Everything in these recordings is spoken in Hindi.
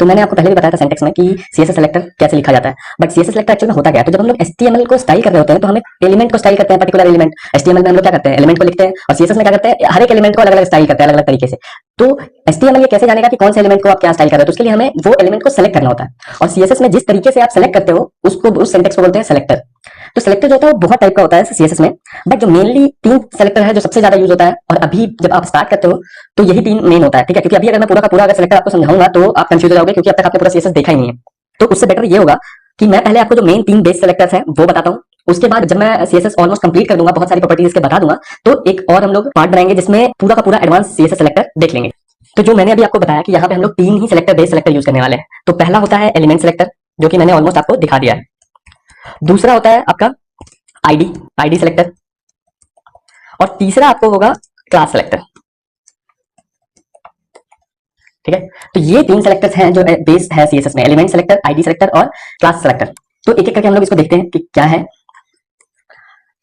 तो मैंने आपको पहले भी बताया था सिंटेक्स में कि सीएसएस सेलेक्टर कैसे लिखा जाता है। बट सीएसएस सेलेक्टर एक्चुअली में होता क्या है, तो जब हम लोग एचटीएमएल को स्टाइल कर रहे होते हैं तो हम एलिमेंट को स्टाइल करते हैं, पर्टिकुलर एलिमेंट। एचटीएमएल में हम लोग क्या करते हैं, एलिमेंट को लिखते हैं, और सीएसएस में क्या करते हैं, हर एक एलिमेंट को अलग अलग स्टाइल करते हैं, अलग अलग तरीके से। तो एचटीएमएल ये कैसे जानेगा कि कौन से एलिमेंट को आप क्या स्टाइल कर रहे हो, तो उसके लिए हमें वो एलिमेंट को सेलेक्ट करना होता है। और सीएसएस में जिस तरीके से आप सेलेक्ट करते हो उसको, उस सिंटेक्स को बोलते हैं सेलेक्टर। तो सेलेक्टर जो होता है वो बहुत टाइप का होता है सीएसएस में, बट जो मेनली 3 सेलेक्टर है जो सबसे ज्यादा यूज होता है, और अभी जब आप स्टार्ट करते हो तो यही 3 मेन होता है, ठीक है। क्योंकि अभी अगर मैं पूरा का पूरा अगर सेलेक्टर आपको समझाऊंगा तो आप कंफ्यूज हो जाओगे, क्योंकि अब तक आपने पूरा सीएसएस देखा ही नहीं है। तो उससे बेटर ये होगा कि मैं पहले आपको जो मेन 3 बेस सेलेक्टर्स हैं वो बताता हूँ, उसके बाद जब मैं सीएसएस ऑलमोस्ट कंप्लीट कर दूंगा, बहुत सारी प्रॉपर्टीज इसके बता दूंगा, तो एक और हम लोग पार्ट बनाएंगे जिसमें पूरा का पूरा एडवांस सीएसएस सेलेक्टर देख लेंगे। तो जो मैंने अभी आपको बताया कि यहाँ पे हम लोग 3 ही सेलेक्टर, बेस सेलेक्टर यूज करने वाले हैं। तो पहला होता है एलिमेंट सेलेक्टर, जो कि मैंने ऑलमोस्ट आपको दिखा दिया है। दूसरा होता है आपका आईडी सेलेक्टर, और तीसरा आपको होगा क्लास सेलेक्टर, ठीक है। तो ये 3 सेलेक्टर्स हैं जो बेस है सीएसएस में, एलिमेंट सेलेक्टर, आईडी सेलेक्टर और क्लास सेलेक्टर। तो एक एक करके हम लोग इसको देखते हैं कि क्या है।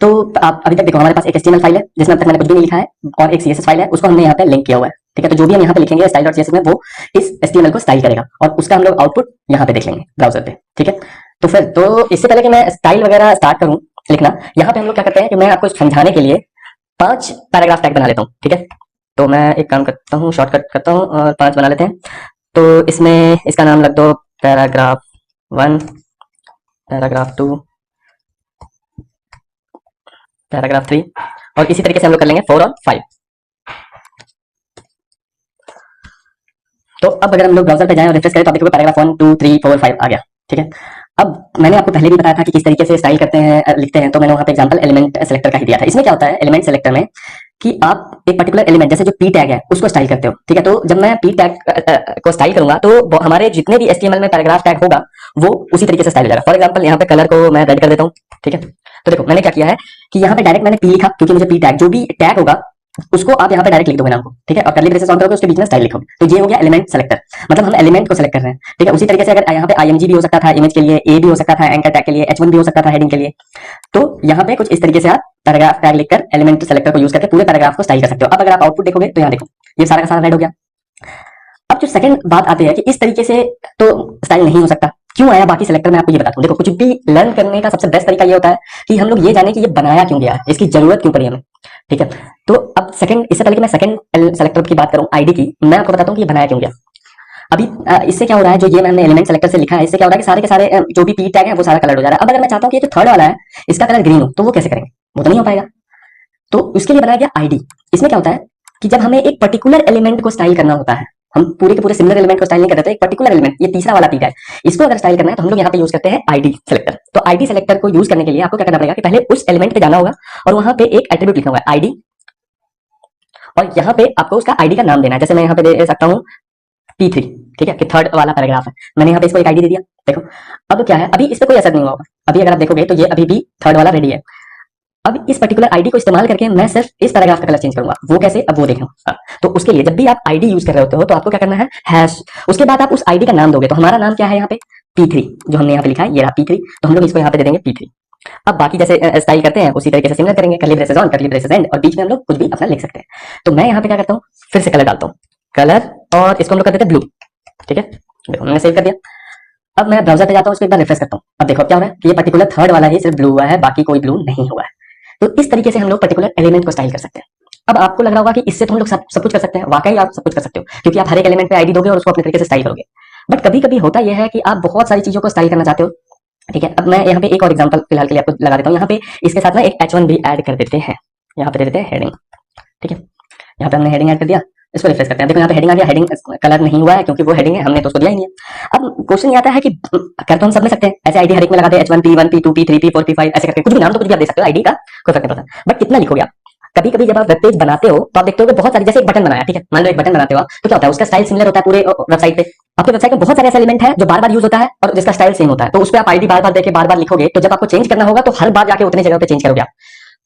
तो आप अभी तक देखो, हमारे पास एक एचटीएमएल फाइल है जिसमें अब तक मैंने कुछ भी नहीं लिखा है, और एक सीएसएस फाइल है, उसको हमने यहाँ पे लिंक किया हुआ है, ठीक है। तो जो भी हम यहाँ पे लिखेंगे style.css में, वो इस एचटीएमएल को स्टाइल करेगा, और उसका हम लोग आउटपुट यहाँ पे देख लेंगे ब्राउजर पे, ठीक है। तो फिर तो इससे पहले कि मैं स्टाइल वगैरह स्टार्ट करूँ लिखना, यहाँ पे हम लोग क्या करते हैं कि मैं आपको समझाने के लिए 5 पैराग्राफ टैग बना लेता हूँ, ठीक है। तो मैं एक काम करता हूँ, शॉर्टकट करता हूँ और 5 बना लेते हैं। तो इसमें इसका नाम रख दो पैराग्राफ 1, पैराग्राफ 2, पैराग्राफ 3, और इसी तरीके से हम लोग कर लेंगे 4 और 5। तो अब अगर हम लोग ब्राउजर पे जाएं और रिफ्रेश करें तो आप देखोगे पैराग्राफ 1, 2, 3, 4, 5 आ गया, ठीक है। अब मैंने आपको पहले भी बताया था कि किस तरीके से स्टाइल करते हैं, लिखते हैं, तो मैंने वहां पे एग्जांपल एलिमेंट सेलेक्टर का ही दिया था। इसमें क्या होता है एलिमेंट सेलेक्टर में कि आप एक पर्टिकुलर एलिमेंट, जैसे जो पी टैग है उसको स्टाइल करते हो, ठीक है। तो जब मैं पी टैग को स्टाइल करूंगा तो हमारे जितने भी एचटीएमएल में पैराग्राफ टैग होगा वो उसी तरीके से स्टाइल हो जाएगा। फॉर एग्जांपल यहाँ पे कलर को मैं रेड कर देता हूँ, ठीक है। तो देखो मैंने क्या किया है कि यहाँ पे डायरेक्ट मैंने पी लिखा, क्योंकि मुझे पी टैग, जो भी टैग होगा उसको आप यहाँ पे डायरेक्ट लिख दोगे नाम को, ठीक है, और कर्ली ब्रेसेस ऑन करोगे, उसके बीच में स्टाइल लिखोगे। तो ये हो गया एलिमेंट सेलेक्टर, मतलब हम एलिमेंट को सेलेक्ट कर रहे हैं, ठीक है। उसी तरीके से अगर यहाँ पे आईएमजी भी हो सकता था इमेज के लिए, ए भी हो सकता था एंकर टैग के लिए, H1 भी हो सकता था हेडिंग के लिए। तो यहाँ पे कुछ इस तरीके से आप पैराग्राफ टैग लिखकर एलिमेंट सेलेक्टर को यूज करके पूरे पैराग्राफ को स्टाइल कर सकते हो। अब अगर आप आउटपुट देखोगे तो यहाँ देखो ये सारा का सारा रेड हो गया। अब जो सेकंड बात आती है कि इस तरीके से तो स्टाइल नहीं हो सकता, क्यों आया बाकी सेलेक्टर में आपको ये बताता हूँ। देखो कुछ भी लर्न करने का सबसे बेस्ट तरीका ये होता है कि हम लोग ये जाने कि ये बनाया क्यों गया है, इसकी जरूरत क्यों पड़ी हमें, ठीक है। तो अब सेकंड, इससे पहले कि मैं सेकंड सेलेक्टर की बात करूं आईडी की, मैं आपको बताता हूँ कि ये बनाया क्यों गया। अभी इससे क्या हो रहा है, जो ये मैंने एलिमेंट सेलेक्टर से लिखा है, इससे क्या हो रहा है कि सारे के सारे जो भी पी टैग है वो सारा कलर हो जा रहा है। अब अगर मैं चाहता हूँ कि ये जो थर्ड वाला है इसका कलर ग्रीन हो, तो वो कैसे करेंगे, वो तो नहीं हो पाएगा। तो उसके लिए बनाया गया आईडी। इसमें क्या होता है कि जब हमें एक पर्टिकुलर एलिमेंट को स्टाइल करना होता है, हम पूरे के पूरे सिमिलर एलिमेंट को स्टाइल नहीं कर रहे थे, एक पर्टिकुलर एलिमेंट, ये तीसरा वाला पी टैग, इसको अगर स्टाइल करना है तो हम लोग यहाँ पे यूज करते हैं आईडी सेलेक्टर। तो आईडी सेलेक्टर को यूज करने के लिए आपको क्या करना पड़ेगा कि पहले उस एलिमेंट पे जाना होगा और वहां पे एक एट्रीब्यूट लिखना होगा आईडी, और यहाँ पे आपको उसका आईडी का नाम देना है। जैसे मैं यहाँ पे दे सकता हूँ P3, ठीक है, कि थर्ड वाला पैराग्राफ है, मैंने यहाँ पे इसको एक आईडी दे दिया। देखो अब क्या है, अभी इस पे कोई असर नहीं होगा, अभी अगर आप देखोगे तो ये अभी भी थर्ड वाला रेडी है। अब इस पर्टिकुलर आईडी को इस्तेमाल करके मैं सिर्फ इस पैराग्राफ का कलर चेंज करूंगा, वो कैसे, अब वो देखो। तो उसके लिए जब भी आप आईडी यूज कर रहे होते हो तो आपको क्या करना है हैश, उसके बाद आप उस आईडी का नाम दोगे। तो हमारा नाम क्या है यहाँ पे P3, जो हमने यहाँ पे लिखा है ये रहा P3, तो हम लोग इसको यहाँ पे दे देंगे P3। अब बाकी जैसे स्टाइल करते हैं उसी तरीके से सिमिलर करेंगे, curly braces on, curly braces and, और बीच में हम लोग कुछ भी अपना लिख सकते हैं। तो मैं यहाँ पे क्या करता हूँ, फिर से कलर डालता हूँ, कलर, और इसको हम लोग कर देते हैं ब्लू, ठीक है। देखो मैंने सेव कर दिया। अब मैं ब्राउजर पे जाता हूँ, उसको एक बार रिफ्रेश करता हूँ। अब देखो क्या हो रहा है, ये पर्टिकुलर थर्ड वाला ही सिर्फ ब्लू हुआ है, बाकी कोई ब्लू नहीं हुआ है। तो इस तरीके से हम लोग पर्टिकुलर एलिमेंट को स्टाइल कर सकते हैं। अब आपको लग रहा होगा कि इससे तो हम लोग सब कुछ कर सकते हैं, वाकई आप सब कुछ कर सकते हो, क्योंकि आप हर एक एलिमेंट पे आईडी दोगे और उसको अपने तरीके से स्टाइल करोगे। बट कभी कभी होता यह है कि आप बहुत सारी चीजों को स्टाइल करना चाहते हो, ठीक है। अब मैं यहाँ पे एक और एग्जांपल फिलहाल के लिए आपको लगा देता हूँ। यहाँ पे इसके साथ में एक H1 भी ऐड कर देते हैं, यहाँ पे दे देते हैं हेडिंग, ठीक है। यहाँ पे हमने हेडिंग ऐड कर दिया, इसको रिफ्रेश करते हैं। देखो यहाँ पे हेडिंग आ गया, हेडिंग कलर नहीं हुआ है क्योंकि वो हेडिंग है, हमने तो उसको दिया ही नहीं है। अब क्वेश्चन ये आता है कि कर तो हम सब में सकते हैं, ऐसे आईडी हर एक में लगा दे, H1 P1 P2 P3 P4 P5 ऐसे करके कुछ भी नाम तो कुछ भी आप दे सकते हो, आईडी का कोई फर्क नहीं पड़ता। बट कितना लिखोगे आप, कभी कभी जब आप वेब पेज बनाते हो तो आप देखते हो कि बहुत सारी, जैसे एक बटन बनाया, ठीक है, मान लो एक बटन बनाते हो तो क्या होता है उसका स्टाइल सिमिलर होता है पूरे वेबसाइट पे। आपके वेबसाइट में बहुत सारे ऐसे एलिमेंट है जो बार बार यूज होता है और जिसका स्टाइल सेम होता है, तो उस पर आप आईडी बार बार देके बार बार लिखोगे, तो जब आपको चेंज करना होगा तो हर बार जाके उतनी जगह पे चेंज करोगे आप।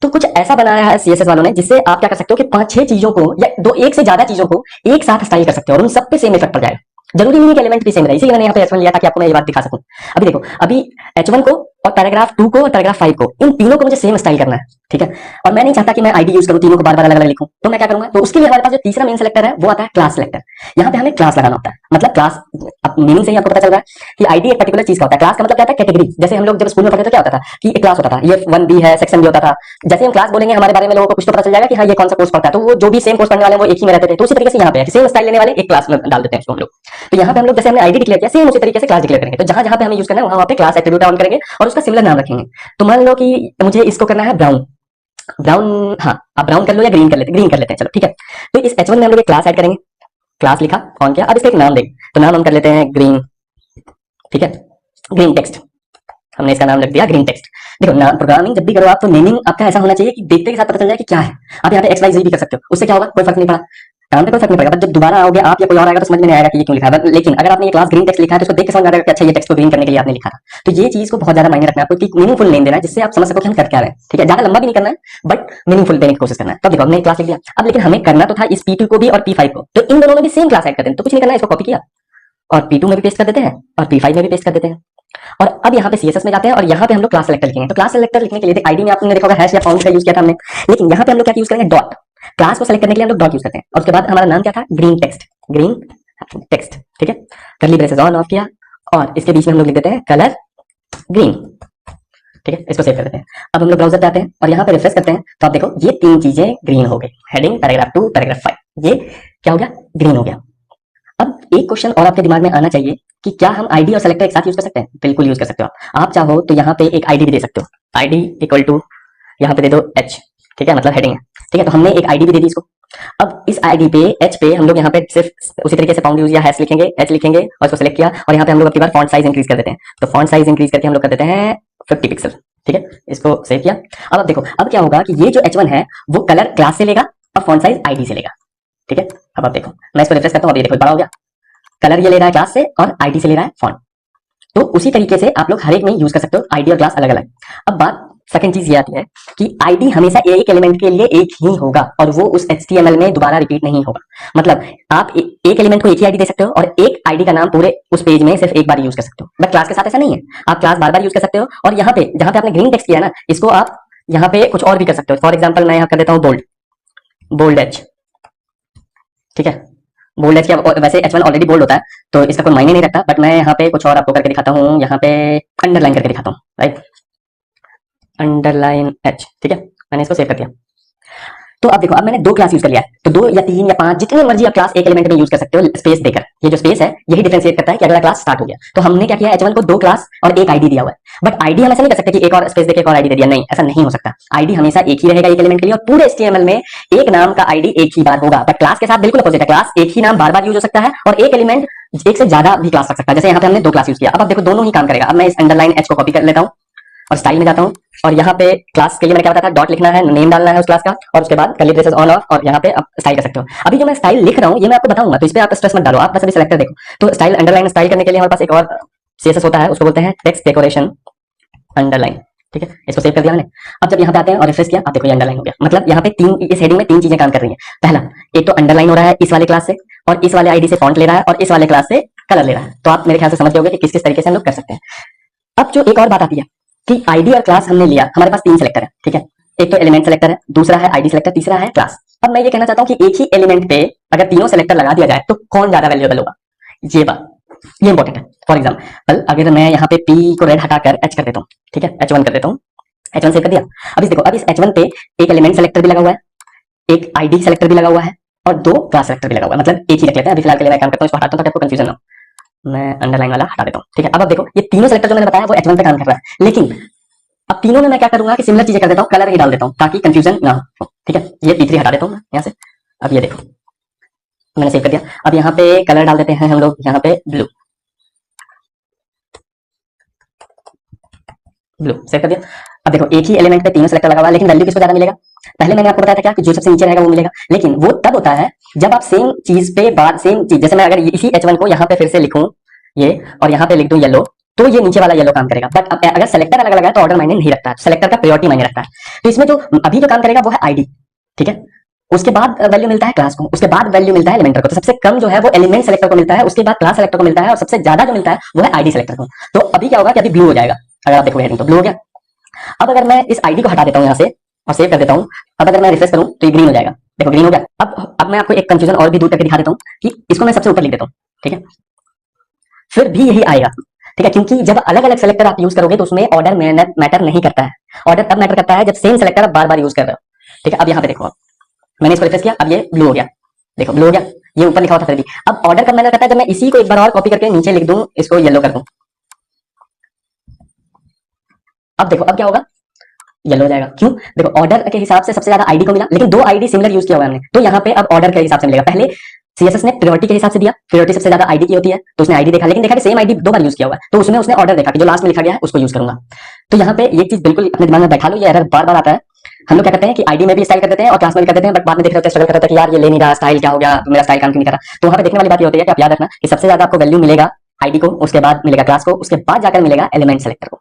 तो कुछ ऐसा बनाया है सीएसएस वालों ने जिससे आप क्या कर सकते हो कि 5-6 चीजों को या एक से ज्यादा चीजों को एक साथ स्टाइल कर सकते हो और उन सब पे सेम इफेक्ट पड़ जाएगा। जरूरी नहीं है कि एलिमेंट भी सेम रहे, इसीलिए मैंने यहाँ पे H1 लिया था कि आपको मैं ये बात दिखा सकूं। अभी देखो, अभी H1 को और पैराग्राफ 2 को और पैराग्राफ 5 को, इन तीनों को मुझे सेम स्टाइल करना है, ठीक है। और मैं नहीं चाहता कि मैं आईडी यूज करूं, तीनों को बार बार अलग अलग लिखूं, तो मैं क्या करूंगा, तो उसके लिए हमारे पास जो तीसरा मेन सेलेक्टर है वो आता है क्लास सेलेक्टर। यहाँ पे हमें क्लास लगाना होता है, मतलब क्लास, अब मीनिंग से ही आपको पता चल रहा है कि आईडी एक पर्टिकुलर चीज का होता है। क्लास का मतलब क्या होता है, कैटेगरी। जैसे हम लोग जब स्कूल में पढ़ते तो क्या होता था कि एक क्लास होता था, ये 1B है, सेक्शन बी होता था। जैसे हम क्लास बोलेंगे हमारे बारे में लोगों को कुछ तो पता चल जाएगा कि हाँ ये कौन सा कोर्स पढ़ता है, तो वो जो भी सेम कोर्स पढ़ने वाले हैं वो एक ही में रहते थे। तो उसी तरीके से यहाँ पे सेम स्टाइल लेने वाले एक क्लास में डाल देते हैं हम लोग। तो यहाँ पे हम लोग जैसे हमने आईडी डिक्लेयर किया, सेम उसी तरीके से क्लास डिक्लेयर करेंगे। तो जहां जहां पे हमें यूज करना है वहां पे क्लास एट्रीब्यूट ऑन करेंगे और उसका सिमिलर नाम रखेंगे। तो मान लो कि मुझे इसको करना है ब्राउन, ब्राउन, हाँ आप ब्राउन कर लो या ग्रीन कर लेते, ग्रीन कर लेते हैं, चलो ठीक है। तो इस H1 में हम लोग एक क्लास ऐड करेंगे, क्लास लिखा, ऑन किया, अब इसका एक नाम देंगे, तो नाम हम कर लेते हैं ग्रीन, ठीक है, ग्रीन टेक्स्ट। हमने इसका नाम रख दिया ग्रीन टेक्स्ट। देखो ना, प्रोग्रामिंग जब भी करो आप तो नेमिंग आपका ऐसा होना चाहिए कि देखते के साथ पता चल जाए कि क्या है। आप यहाँ पे एक्स वाई जी भी कर सकते हो, उससे क्या होगा, कोई फर्क नहीं पड़ा, काम पे कोई फर्क नहीं पड़ेगा। बट जब दोबारा आओगे आप या कोई और आएगा तो समझ में नहीं आएगा कि ये क्यों लिखा है। लेकिन अगर आपने ये क्लास ग्रीन टेक्स्ट लिखा है तो उसको देख के समझ में आ जाएगा कि अच्छा ये टेक्स्ट को ग्रीन करने के लिए आपने लिखा था। तो ये चीज को बहुत ज्यादा मायने रखना है आपको, कि मीनिंगफुल नेम देना है जिससे आप समझ सको कि हम कर क्या रहे हैं, ठीक है। ज्यादा लंबा भी नहीं करना है बट मीनिंगफुल देने की कोशिश करना है। तो देखो हमने क्लास लिख दिया, अब लेकिन हमें करना तो था इस P2 को भी और P5 को, तो इन दोनों में भी सेम क्लास ऐड कर दें। तो कुछ नहीं करना है, इसको कॉपी किया और P2 में भी पेस्ट कर देते हैं और P5 में भी पेस्ट कर देते हैं। और अब यहाँ पे CSS में जाते हैं और यहाँ पे हम लोग क्लास सेलेक्टर लिखेंगे। तो क्लास सेलेक्टर लिखने के लिए आईडी में आपने देखा होगा हैश या फाउंड का यूज किया था हमने, लेकिन यहाँ पे हम लोग क्या यूज करेंगे, डॉट। क्लास को सेलेक्ट करने के लिए हम लोग डॉट यूज करते हैं और उसके बाद हमारा नाम क्या था, ग्रीन टेक्स्ट, ग्रीन टेक्स्ट, ठीक है। कर्ली ब्रेसेस ऑन ऑफ किया और इसके बीच में हम लोग लिख देते हैं कलर ग्रीन, ठीक है। इसको सेव कर देते हैं। अब हम लोग ब्राउजर पे आते हैं और यहाँ पे रिफ्रेश करते हैं तो आप देखो ये तीन चीजें ग्रीन हो गई, हेडिंग, पैराग्राफ 2, पैराग्राफ 5, ये क्या हो गया, ग्रीन हो गया। अब एक क्वेश्चन और आपके दिमाग में आना चाहिए कि क्या हम आईडी और सेलेक्टर एक साथ यूज कर सकते हैं? बिल्कुल यूज कर सकते हो आप चाहो तो यहाँ पे एक आईडी भी दे सकते हो, आईडी इक्वल टू यहाँ पे दे दो H, ठीक है, मतलब हेडिंग है, ठीक है। तो हमने एक आईडी भी दे दी इसको। अब इस आईडी पे H पे हम लोग यहाँ पे सिर्फ उसी तरीके से फाउंड यूज या हैश लिखेंगे, H लिखेंगे और इसको सेलेक्ट किया और यहाँ पे हम लोग अपनी बार फॉन्ट साइज इंक्रीज कर देते हैं। तो फॉन्ट साइज इंक्रीज करके हम लोग कर देते हैं 50 पिक्सल, ठीक है। इसको सेव किया। अब आप देखो अब क्या होगा कि ये जो H1 है वो कलर क्लास से लेगा और फॉन्ट साइज आईडी से लेगा, ठीक है। अब आप देखो मैं इसको रिफ्रेश करता हूँ, अभी देखो बड़ा हो गया, कलर ये ले रहा है क्लास से और आईडी से ले रहा है फॉन्ट। तो उसी तरीके से आप लोग हर एक में यूज कर सकते हो आईडी और क्लास अलग अलग। अब बात सेकंड चीज ये आती है कि आईडी हमेशा एक एलिमेंट के लिए एक ही होगा और वो उस HTML में दोबारा रिपीट नहीं होगा। मतलब आप एक एलिमेंट को एक ही आईडी दे सकते हो और एक आईडी का नाम पूरे उस पेज में सिर्फ एक बार यूज कर सकते हो। बट क्लास के साथ ऐसा नहीं है, आप क्लास बार बार यूज कर सकते हो। और यहाँ पे जहां पे आपने ग्रीन टेक्स्ट किया ना, इसको आप यहाँ पे कुछ और भी कर सकते हो। फॉर एग्जाम्पल मैं यहाँ कर देता हूँ बोल्ड, बोल्ड H, ठीक है। बोल्ड H क्या, वैसे H1 ऑलरेडी बोल्ड होता है तो इसका कोई मायने नहीं रखता, बट मैं यहाँ पे कुछ और आपको करके दिखाता हूँ, यहाँ पे अंडरलाइन करके दिखाता हूँ, राइट, अंडरलाइन H, ठीक है। मैंने इसको सेव कर दिया। तो अब देखो अब मैंने दो क्लास यूज कर लिया है, तो 2 या 3 या 5 जितने मर्जी आप क्लास एक एलिमेंट में यूज कर सकते हो स्पेस देकर। ये जो स्पेस है यही डिफरेंशिएट करता है कि अगला क्लास स्टार्ट हो गया। तो हमने क्या किया, H1 को 2 क्लास और एक आईडी दिया हुआ है। बट आईडी हम ऐसा नहीं कर सकते कि एक और स्पेस देके एक और आईडी दे दिया, नहीं, ऐसा नहीं हो सकता। आईडी हमेशा एक ही रहेगा एक एलिमेंट के लिए और पूरे HTML में एक नाम का आईडी एक ही बार होगा। बट क्लास के साथ बिल्कुल अपोजिट है, क्लास एक ही नाम बार बार यूज हो सकता है और एक एलिमेंट एक से ज्यादा भी क्लास रख सकता है। जैसे यहाँ पे हमने 2 क्लास यूज किया, अब आप देखो दोनों ही काम करेगा। अब मैं इस अंडरलाइन H को कॉपी कर लेता हूँ और स्टाइल में जाता हूँ और यहाँ पे क्लास के लिए मैंने क्या बताया था, डॉट लिखना है, नेम डालना है उस क्लास का और उसके बाद कर्ली ब्रेसेस ऑन ऑफ और यहाँ पे आप स्टाइल कर सकते हो। अभी जो मैं स्टाइल लिख रहा हूँ ये मैं आपको बताऊंगा, तो इस पे आप स्ट्रेस मत डालो, आप बस अभी सेलेक्टर देखो। तो स्टाइल अंडरलाइन स्टाइल करने के लिए हमारे पास एक और CSS होता है, उसको बोलते हैं टेक्स्ट डेकोरेशन अंडरलाइन, ठीक है। इसको सेव कर दिया मैंने। अब जब यहाँ पे आते हैं और रिफ्रेश किया, आप देखो ये अंडरलाइन हो गया। मतलब यहाँ पे इस हेडिंग में 3 चीजें काम कर रही है। पहला, एक तो अंडरलाइन हो रहा है इस वाले क्लास से और इस वाले आईडी से फॉन्ट ले रहा है और इस वाले क्लास से कलर ले रहा है। तो आप मेरे ख्याल से समझ गए कि किस किस तरीके से हम लोग कर सकते हैं। अब जो एक और बात आती है कि आईडी और क्लास हमने लिया, हमारे पास 3 सेलेक्टर है, ठीक है। एक तो एलिमेंट सेलेक्टर है, दूसरा है आईडी सेलेक्टर, तीसरा है क्लास। अब मैं ये कहना चाहता हूँ कि एक ही एलिमेंट पे अगर तीनों सेलेक्टर लगा दिया जाए तो कौन ज्यादा वैल्यूएबल होगा, ये बात, ये इंपॉर्टेंट है। फॉर एग्जाम्पल अगर मैं यहाँ पे P को रेड हटाकर H कर देता हूँ, ठीक है, H1 कर देता हूँ, H1 सेव कर दिया। अब इस देखो अब इस H1 पे एक एलिमेंट सेलेक्टर भी लगा हुआ है, एक आईडी सेलेक्टर भी लगा हुआ है और 2 क्लास सेलेक्टर भी लगा हुआ है। मतलब एक ही रख लेते हैं। अभी फिलहाल के लिए मैं काम करता हूँ, इसको हटाता हूँ ताकि आपको कंफ्यूजन ना हो। मैं अंडरलाइन वाला हटा देता हूँ, ठीक है। अब आप देखो ये तीनों सेलेक्टर जो मैंने बताया वो H1 पे काम कर रहा है, लेकिन अब तीनों में मैं क्या करूंगा कि सिमिलर चीजें कर देता हूँ, कलर ही डाल देता हूँ ताकि कंफ्यूजन ना हो, ठीक है। ये P3 हटा देता हूँ मैं यहाँ से। अब ये देखो मैंने सेव कर दिया। अब यहाँ पे कलर डाल देते हैं हम लोग, यहाँ पे ब्लू, ब्लू सेव कर दिया। अब देखो एक ही एलिमेंट पे तीनों सेलेक्टर लगा हुआ है, लेकिन वैल्यू किसको ज्यादा मिलेगा? पहले मैंने आपको बताया था क्या कि जो सबसे नीचे रहेगा वो मिलेगा, लेकिन वो तब होता है जब आप सेम चीज पे बात, सेम चीज, जैसे मैं अगर इसी H1 को यहाँ पे फिर से लिखूं ये और यहाँ पे लिख दूं येलो, तो ये नीचे वाला येलो काम करेगा। बट अगर सेलेक्टर अलग अलग है तो ऑर्डर मायने नहीं रखता है, सेलेक्टर का प्रायोरिटी मायने रखता है। तो इसमें जो अभी जो काम करेगा वो है आईडी, ठीक है। उसके बाद वैल्यू मिलता है क्लास को, उसके बाद वैल्यू मिलता है एलिमेंटर को। तो सबसे कम जो है वो एलिमेंट सेलेक्टर को मिलता है, उसके बाद क्लास सेलेक्टर को मिलता है और सबसे ज्यादा जो मिलता है वो है आईडी सेलेक्टर को। तो अभी क्या होगा कि अभी ब्लू हो जाएगा, अगर आप देखोगे हेडिंग तो ब्लू हो गया। अब अगर मैं इस आईडी को हटा देता हूँ यहाँ से और सेव कर देता हूँ, अब अगर मैं रिफ्रेश करूँ तो ये ग्रीन हो जाएगा, देखो ग्रीन हो गया। अब मैं आपको एक कंफ्यूजन और भी दूर करके दिखा देता हूँ कि इसको मैं सबसे ऊपर लिख देता हूँ, ठीक है, फिर भी यही आएगा, ठीक है, क्योंकि जब अलग अलग सेलेक्टर आप यूज करोगे तो उसमें ऑर्डर मैटर नहीं करता है। ऑर्डर तब मैटर करता है जब सेम सेलेक्टर आप बार बार यूज कर रहे हो, ठीक है। अब यहाँ पे देखो, मैंने इसको रिफ्रेश किया, अब ये ब्लू हो गया, देखो ब्लू हो गया, ये ऊपर लिखा हुआ था फिर भी। अब ऑर्डर कब मैटर करता है, जब मैं इसी को एक बार और कॉपी करके नीचे लिख दूं, इसको येलो कर दूं, अब देखो अब क्या होगा, येलो हो जाएगा। क्यों, देखो ऑर्डर के हिसाब से सबसे ज्यादा आईडी को मिला, लेकिन दो आईडी सिमिलर यूज किया हुआ है हमने, तो यहाँ पे अब ऑर्डर के हिसाब से मिलेगा। पहले सीएसएस ने प्रायोरिटी के हिसाब से दिया, प्रायोरिटी सबसे ज्यादा आईडी की होती है, तो उसने आईडी देखा, लेकिन देखा कि सेम आईडी दो बार यूज किया हुआ है, तो उसने ऑर्डर देखा कि जो लास्ट में लिखा गया है उसको यूज करूंगा। तो यहाँ पे ये चीज बिल्कुल अपने दिमाग में बैठा लो, ये एरर बार बार आता है। हम लोग क्या करते हैं कि आईडी में भी स्टाइल कर देते हैं और क्लास में भी कर देते हैं, बट बाद में देख रहे होते हैं, स्ट्रगल कर रहे होते हैं कि यार ये ले नहीं रहा, स्टाइल क्या हो गया, मेरा स्टाइल काम क्यों नहीं कर रहा। तो वहां पे देखने वाली बात ये होती है कि आप याद रखना कि सबसे ज्यादा आपको वैल्यू मिलेगा आईडी को, उसके बाद मिलेगा क्लास को, उसके बाद जाकर मिलेगा एलिमेंट सेलेक्टर को।